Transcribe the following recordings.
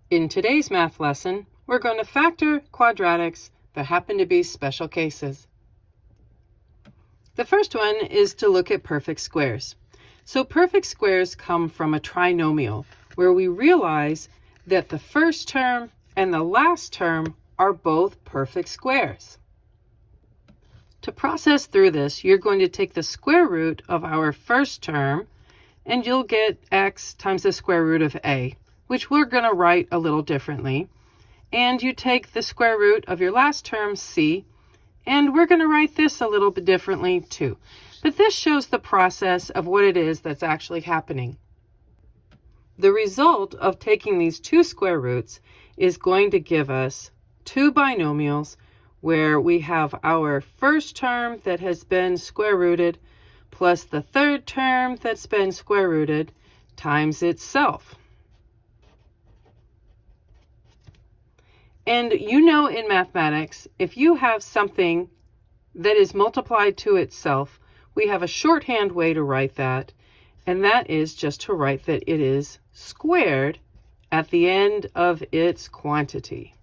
In today's math lesson, we're going to factor quadratics that happen to be special cases. The first one is to look at perfect squares. So perfect squares come from a trinomial where we realize that the first term and the last term are both perfect squares. To process through this, you're going to take the square root of our first term and you'll get x times the square root of a, which we're going to write a little differently. And you take the square root of your last term, c, and we're going to write this a little bit differently too. But this shows the process of what it is that's actually happening. The result of taking these two square roots is going to give us two binomials where we have our first term that has been square rooted plus the third term that's been square rooted times itself. And you know in mathematics, if you have something that is multiplied to itself, we have a shorthand way to write that, and that is just to write that it is squared at the end of its quantity.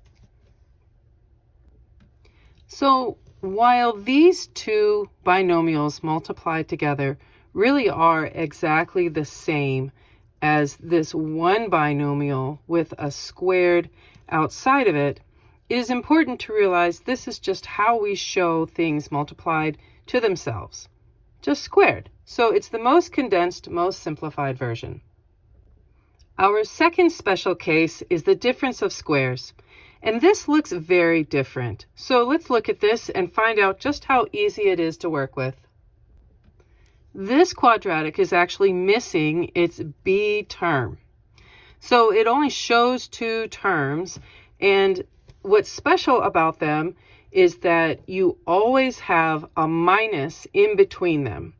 So while these two binomials multiplied together really are exactly the same as this one binomial with a squared outside of it, it is important to realize this is just how we show things multiplied to themselves, just squared. So it's the most condensed, most simplified version. Our second special case is the difference of squares. And this looks very different. So let's look at this and find out just how easy it is to work with. This quadratic is actually missing its b term. So it only shows two terms, and what's special about them is that you always have a minus in between them.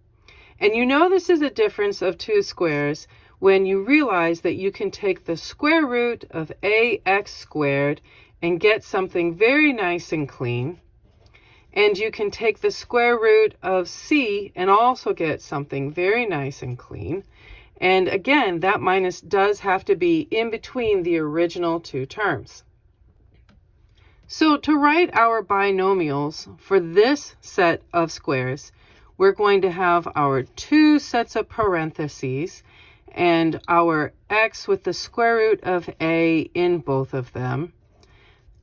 And you know this is a difference of two squares when you realize that you can take the square root of ax squared and get something very nice and clean. And you can take the square root of c and also get something very nice and clean. And again, that minus does have to be in between the original two terms. So to write our binomials for this set of squares, we're going to have our two sets of parentheses and our x with the square root of a in both of them,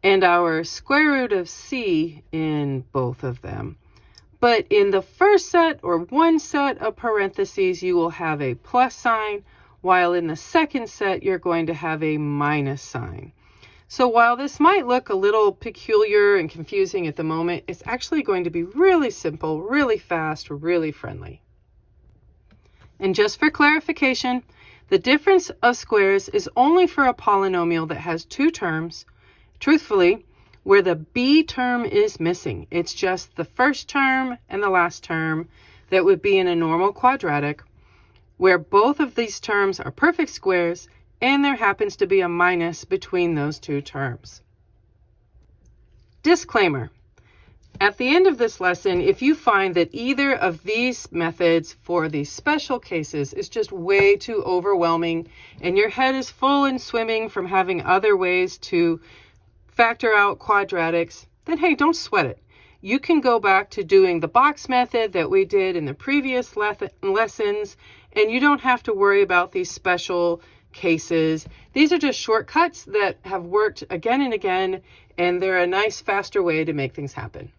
and our square root of c in both of them. But in the first set or one set of parentheses, you will have a plus sign, while in the second set, you're going to have a minus sign. So while this might look a little peculiar and confusing at the moment, it's actually going to be really simple, really fast, really friendly. And just for clarification, the difference of squares is only for a polynomial that has two terms, truthfully, where the b term is missing. It's just the first term and the last term that would be in a normal quadratic, where both of these terms are perfect squares and there happens to be a minus between those two terms. Disclaimer. At the end of this lesson, if you find that either of these methods for these special cases is just way too overwhelming and your head is full and swimming from having other ways to factor out quadratics, then hey, don't sweat it. You can go back to doing the box method that we did in the previous lessons, and you don't have to worry about these special cases. These are just shortcuts that have worked again and again, and they're a nice, faster way to make things happen.